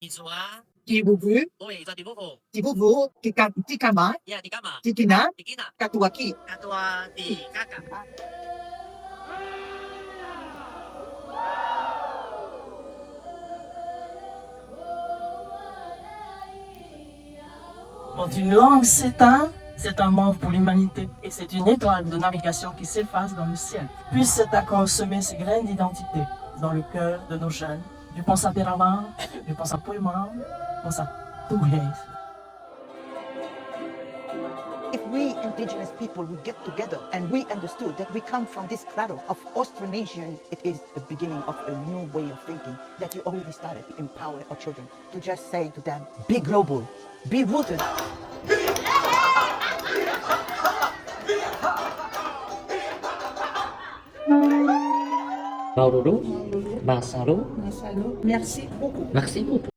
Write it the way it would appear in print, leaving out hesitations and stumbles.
Isua, Kibubu, Oi, Zatibuvo, Tibubu, Tikama, Ya Tikama, Tikina, Tikina, Katuaki. Katua di Kaka. Quand une langue s'éteint, c'est un mort pour l'humanité et c'est une étoile de navigation qui s'efface dans le ciel. Puisse cet accord semer ses graines d'identité dans le cœur de nos jeunes. Je pense à Péramar, je pense à Puimar, je pense à tous les. If we indigenous people would get together and we understood that we come from this cradle of Austronesian, it is the beginning of a new way of thinking that you already started to empower our children, to just say to them, be global, be rooted. Maururu, Masalo, Merci beaucoup. merci beaucoup.